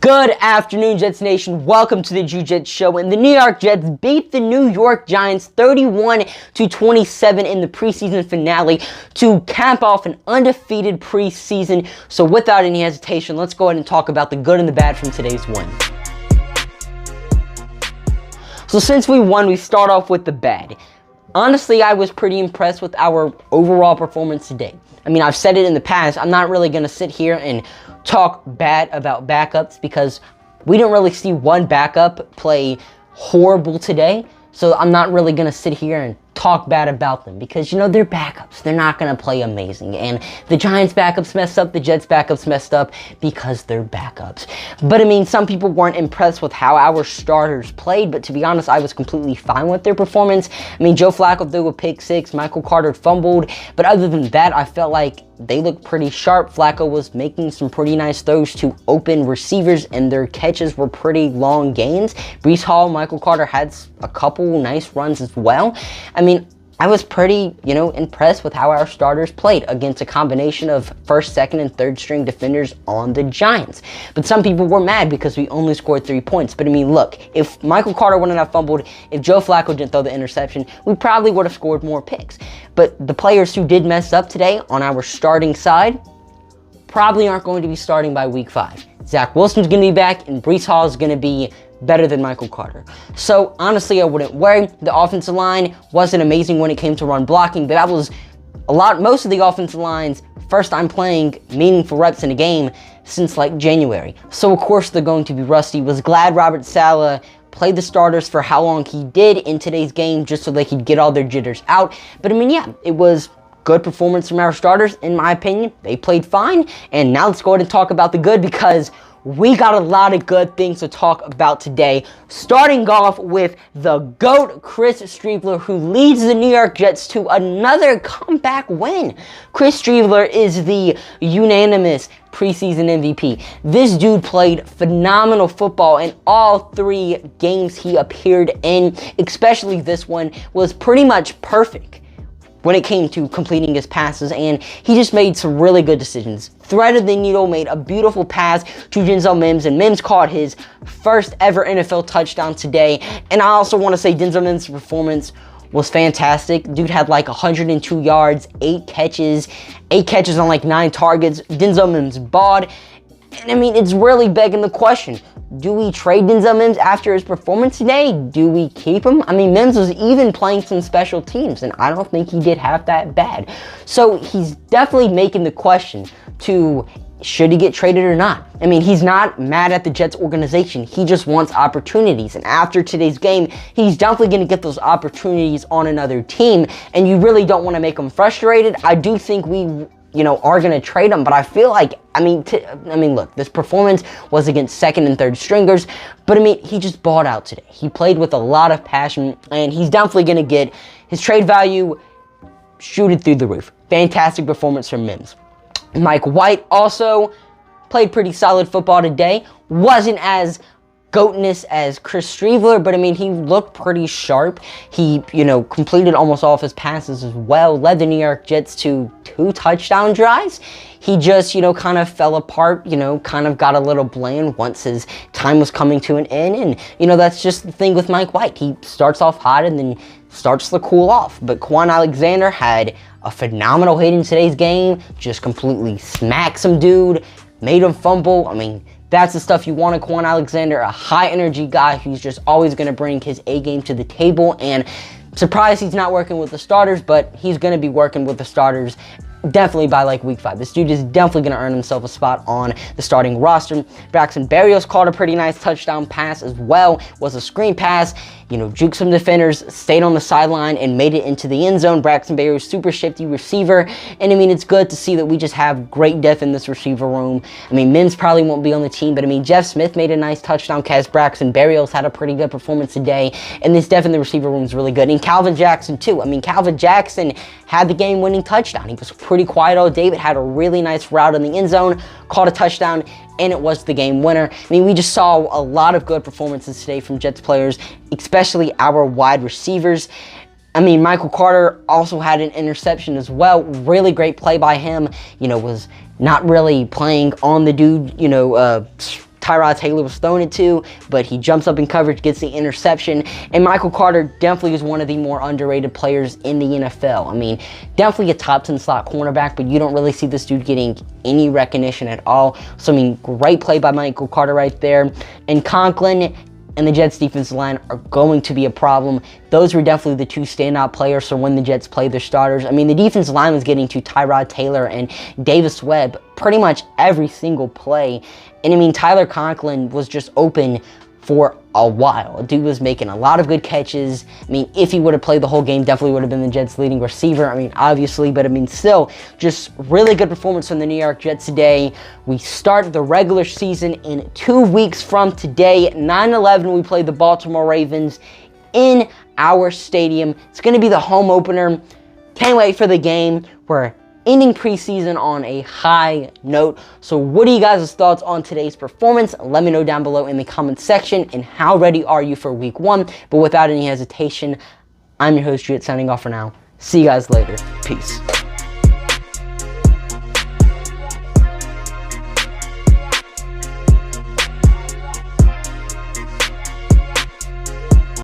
Good afternoon, Jets Nation. Welcome to the Jets Show. And the New York Jets beat the New York Giants 31-27 in the preseason finale to cap off an undefeated preseason. So without any hesitation, let's go ahead and talk about the good and the bad from today's win. So since we won, we start off with the bad. Honestly, I was pretty impressed with our overall performance today. I mean, I've said it in the past. I'm not really going to sit here and talk bad about backups because we didn't really see one backup play horrible today. So I'm not really going to sit here and talk bad about them because, they're backups. They're not going to play amazing. And the Giants backups messed up. The Jets backups messed up because they're backups. But, some people weren't impressed with how our starters played. But to be honest, I was completely fine with their performance. Joe Flacco threw a pick six. Michael Carter fumbled. But other than that, I felt like they looked pretty sharp. Flacco was making some pretty nice throws to open receivers, and their catches were pretty long gains. Breece Hall, Michael Carter had a couple nice runs as well. I was pretty, impressed with how our starters played against a combination of first, second, and third string defenders on the Giants. But some people were mad because we only scored 3 points. But look, if Michael Carter wouldn't have fumbled, if Joe Flacco didn't throw the interception, we probably would have scored more picks. But the players who did mess up today on our starting side probably aren't going to be starting by week 5. Zach Wilson's going to be back, and Breece Hall is going to be better than Michael Carter. So honestly, I wouldn't worry. The offensive line wasn't amazing when it came to run blocking, but that was most of the offensive line's first time playing meaningful reps in a game since January. So of course they're going to be rusty. Was glad Robert Saleh played the starters for how long he did in today's game just so they could get all their jitters out. But it was good performance from our starters, in my opinion. They played fine. And now let's go ahead and talk about the good because we got a lot of good things to talk about today. Starting off with the GOAT, Chris Streveler, who leads the New York Jets to another comeback win. Chris Streveler is the unanimous preseason MVP. This dude played phenomenal football in all 3 games he appeared in. Especially this one was pretty much perfect when it came to completing his passes, and he just made some really good decisions. Threaded the needle, made a beautiful pass to Denzel Mims, and Mims caught his first ever NFL touchdown today. And I also want to say Denzel Mims' performance was fantastic. Dude had 102 yards, 8 catches on 9 targets. Denzel Mims balled. And it's really begging the question, do we trade Denzel Mims after his performance today? Do we keep him? Mims was even playing some special teams, and I don't think he did half that bad. So he's definitely making the question to should he get traded or not? He's not mad at the Jets organization. He just wants opportunities. And after today's game, he's definitely going to get those opportunities on another team. And you really don't want to make him frustrated. I do think we are going to trade him, but I feel like, look, this performance was against second and third stringers, but he just balled out today. He played with a lot of passion, and he's definitely going to get his trade value shooted through the roof. Fantastic performance from Mims. Mike White also played pretty solid football today. Wasn't as goatness as Chris Streveler, but he looked pretty sharp. He, completed almost all of his passes as well, led the New York Jets to 2 touchdown drives. He just, kind of fell apart, kind of got a little bland once his time was coming to an end. And, that's just the thing with Mike White. He starts off hot and then starts to cool off. But Quan Alexander had a phenomenal hit in today's game, just completely smacked some dude, made him fumble. That's the stuff you want in Quan Alexander, a high-energy guy who's just always going to bring his A-game to the table. And surprised he's not working with the starters, but he's going to be working with the starters definitely by week 5. This dude is definitely going to earn himself a spot on the starting roster. Braxton Berrios caught a pretty nice touchdown pass as well. Was a screen pass. Juked some defenders, stayed on the sideline, and made it into the end zone. Braxton Berrios, super shifty receiver. And it's good to see that we just have great depth in this receiver room. Mims probably won't be on the team, but Jeff Smith made a nice touchdown catch. Braxton Berrios had a pretty good performance today. And this depth in the receiver room is really good. And Calvin Jackson, too. Calvin Jackson had the game-winning touchdown. He was pretty quiet all day, but had a really nice route in the end zone, caught a touchdown, and it was the game winner. We just saw a lot of good performances today from Jets players, especially our wide receivers. Michael Carter also had an interception as well. Really great play by him. Was not really playing on the dude, Tyrod Taylor was throwing it to, but he jumps up in coverage, gets the interception, and Michael Carter definitely is one of the more underrated players in the NFL. I mean, definitely a top 10 slot cornerback, but you don't really see this dude getting any recognition at all. So, I mean, great play by Michael Carter right there. And Conklin and the Jets defensive line are going to be a problem. Those were definitely the two standout players for when the Jets played their starters. I mean, the defensive line was getting to Tyrod Taylor and Davis Webb pretty much every single play. And I mean, Tyler Conklin was just open for a while. Dude was making a lot of good catches. I mean, if he would have played the whole game, definitely would have been the Jets' leading receiver. I mean, obviously, but I mean, still, just really good performance from the New York Jets today. We start the regular season in 2 weeks from today. 9/11, we play the Baltimore Ravens in our stadium. It's going to be the home opener. Can't wait for the game. We're ending preseason on a high note. So what are you guys' thoughts on today's performance? Let me know down below in the comments section. And how ready are you for week 1? But without any hesitation, I'm your host, Juliet, signing off for now. See you guys later. Peace.